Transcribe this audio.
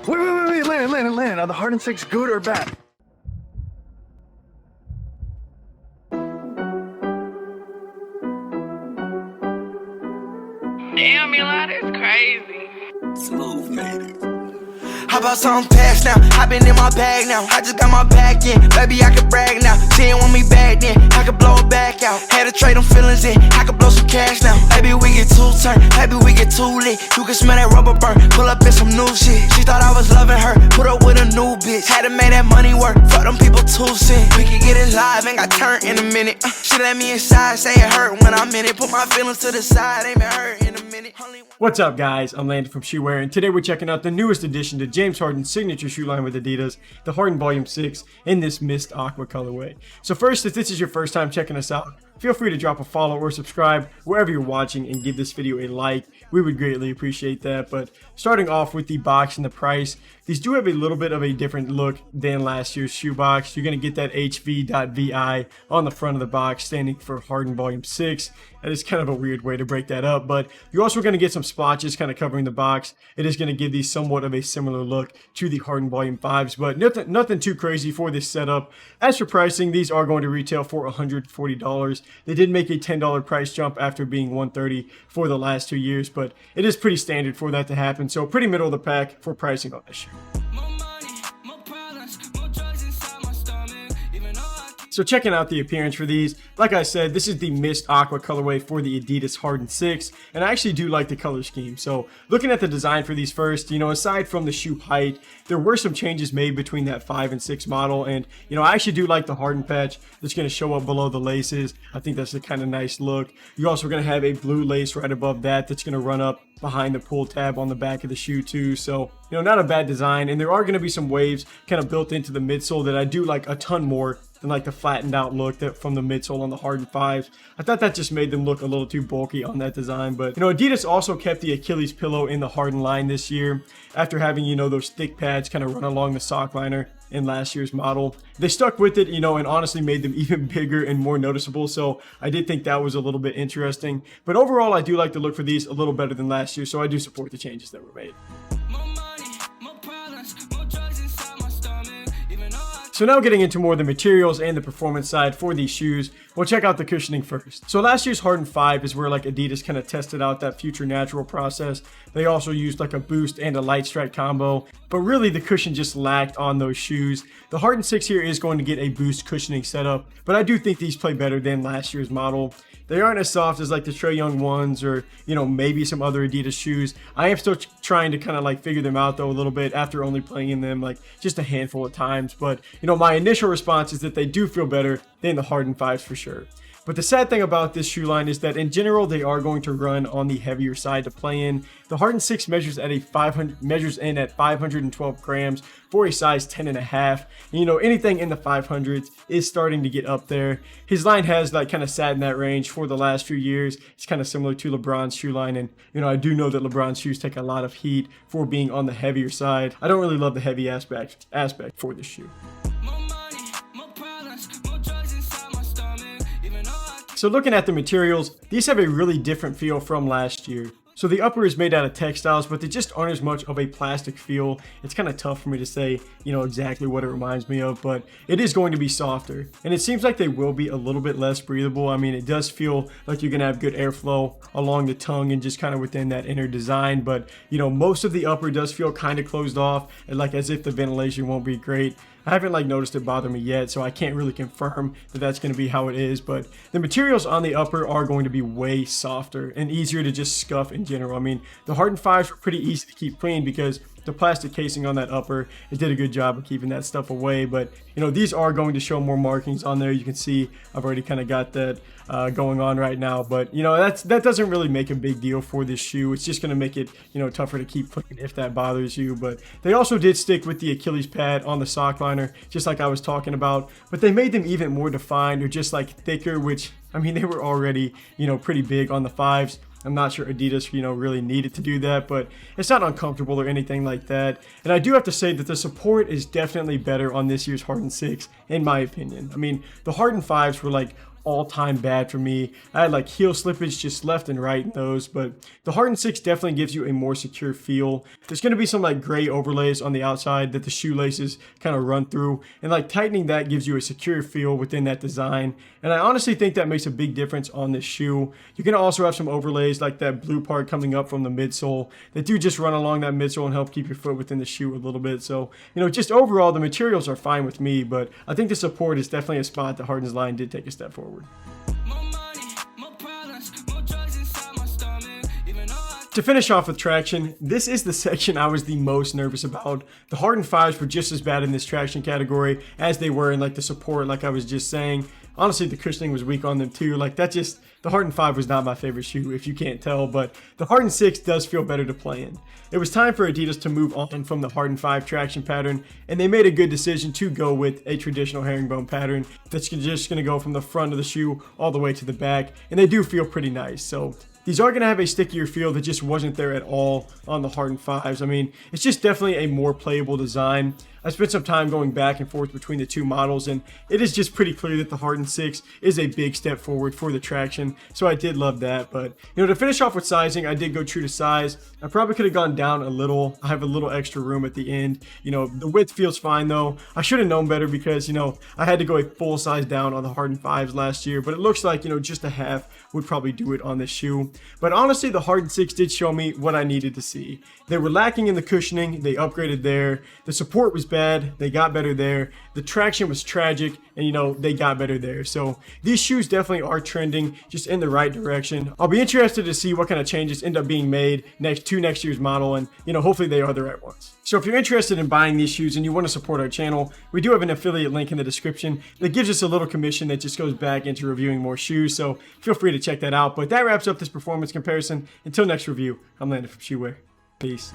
Wait, Landon. Are the Harden 6 good or bad? Damn, Eli, that's crazy. Smooth made it. How about some packs now? I been in my bag now. I just got my back in. Baby, I can brag now. She ain't want me back then. I could blow it back out. Had to trade them feelings in. I could blow some cash now. Maybe we get too turned. Maybe we get too lit. You can smell that rubber burn. Pull up in some new shit. She thought I was loving her. Put up with a new bitch. Had to make that money work. Fuck them people too soon. We can get it live. Ain't got turned in a minute. She let me inside. Say it hurt when I'm in it. Put my feelings to the side. Ain't been hurt in a minute. What's up, guys? I'm Landon from Shoewear, and today we're checking out the newest addition to James Harden's signature shoe line with Adidas, the Harden Volume 6 in this Mist Aqua colorway. So first, if this is your first time checking us out, feel free to drop a follow or subscribe wherever you're watching and give this video a like. We would greatly appreciate that. But starting off with the box and the price, these do have a little bit of a different look than last year's shoe box. You're going to get that HV.VI on the front of the box standing for Harden Volume 6. That is kind of a weird way to break that up, but you're also going to get some splotches kind of covering the box. It is going to give these somewhat of a similar look to the Harden Volume 5s, but nothing too crazy for this setup. As for pricing, these are going to retail for $140. They did make a $10 price jump after being $130 for the last 2 years, but it is pretty standard for that to happen, so pretty middle of the pack for pricing on this shoe. So checking out the appearance for these, like I said, this is the Mist Aqua colorway for the Adidas Harden 6, and I actually do like the color scheme. So looking at the design for these first, aside from the shoe height, there were some changes made between that 5 and 6 model, and I actually do like the Harden patch that's going to show up below the laces. I think that's a kind of nice look. You're also going to have a blue lace right above that's going to run up behind the pull tab on the back of the shoe too. So not a bad design, and there are going to be some waves kind of built into the midsole that I do like a ton more than like the flattened out look that from the midsole on the Harden 5s. I thought that just made them look a little too bulky on that design. But Adidas also kept the Achilles pillow in the Harden line this year after having those thick pads kind of run along the sock liner in last year's model. They stuck with it, and honestly made them even bigger and more noticeable. So I did think that was a little bit interesting. But overall, I do like the look for these a little better than last year. So I do support the changes that were made. So now getting into more of the materials and the performance side for these shoes, we'll check out the cushioning first. So last year's Harden 5 is where like Adidas kind of tested out that future natural process. They also used like a boost and a light strike combo, but really the cushion just lacked on those shoes. The Harden 6 here is going to get a boost cushioning setup, but I do think these play better than last year's model. They aren't as soft as like the Trae Young ones or, maybe some other Adidas shoes. I am still trying to kind of like figure them out though a little bit after only playing in them like just a handful of times. But, my initial response is that they do feel better than the Harden 5s for sure. But the sad thing about this shoe line is that in general, they are going to run on the heavier side to play in. The Harden 6 measures in at 512 grams for a size 10.5. Anything in the 500s is starting to get up there. His line has like kind of sat in that range for the last few years. It's kind of similar to LeBron's shoe line. And, I do know that LeBron's shoes take a lot of heat for being on the heavier side. I don't really love the heavy aspect for this shoe. So looking at the materials, these have a really different feel from last year. So the upper is made out of textiles, but they just aren't as much of a plastic feel. It's kind of tough for me to say, exactly what it reminds me of, but it is going to be softer. And it seems like they will be a little bit less breathable. I mean, it does feel like you're going to have good airflow along the tongue and just kind of within that inner design. But, most of the upper does feel kind of closed off and like as if the ventilation won't be great. I haven't noticed it bother me yet, so I can't really confirm that that's going to be how it is, but the materials on the upper are going to be way softer and easier to just scuff in general. I mean, the Harden 5s were pretty easy to keep clean because the plastic casing on that upper, it did a good job of keeping that stuff away, but these are going to show more markings on there. You can see I've already kind of got that going on right now, but that doesn't really make a big deal for this shoe. It's just going to make it tougher to keep clean if that bothers you. But they also did stick with the Achilles pad on the sock liner, just like I was talking about, but they made them even more defined or just like thicker, which I mean they were already pretty big on the 5s. I'm not sure Adidas, really needed to do that, but it's not uncomfortable or anything like that. And I do have to say that the support is definitely better on this year's Harden 6, in my opinion. I mean, the Harden 5s were like all-time bad for me. I had like heel slippage just left and right in those, but the Harden 6 definitely gives you a more secure feel. There's going to be some like gray overlays on the outside that the shoelaces kind of run through, and like tightening that gives you a secure feel within that design. And I honestly think that makes a big difference on this shoe. You're going to also have some overlays like that blue part coming up from the midsole that do just run along that midsole and help keep your foot within the shoe a little bit. So, you know, just overall, the materials are fine with me, but I think the support is definitely a spot that Harden's line did take a step forward. To finish off with traction, this is the section I was the most nervous about. The Harden 5s were just as bad in this traction category as they were in like the support, like I was just saying. Honestly, the cushioning was weak on them too. Like the Harden 5 was not my favorite shoe, if you can't tell, but the Harden 6 does feel better to play in. It was time for Adidas to move on from the Harden 5 traction pattern, and they made a good decision to go with a traditional herringbone pattern that's just going to go from the front of the shoe all the way to the back, and they do feel pretty nice. So these are going to have a stickier feel that just wasn't there at all on the Harden 5s. I mean, it's just definitely a more playable design. I spent some time going back and forth between the two models, and it is just pretty clear that the Harden 6 is a big step forward for the traction, so I did love that. But, you know, to finish off with sizing, I did go true to size. I probably could have gone down a little. I have a little extra room at the end. You know, the width feels fine, though. I should have known better because, you know, I had to go a full size down on the Harden 5s last year, but it looks like, you know, just a half would probably do it on this shoe. But honestly, the Harden 6 did show me what I needed to see. They were lacking in the cushioning. They upgraded there. The support was bad. They got better there. The traction was tragic, and you know, they got better there. So these shoes definitely are trending just in the right direction. I'll be interested to see what kind of changes end up being made next year's model, and you know, hopefully they are the right ones. So if you're interested in buying these shoes and you want to support our channel, we do have an affiliate link in the description that gives us a little commission that just goes back into reviewing more shoes. So feel free to check that out. But that wraps up this performance comparison. Until next review, I'm Landon from Shoewear. Peace.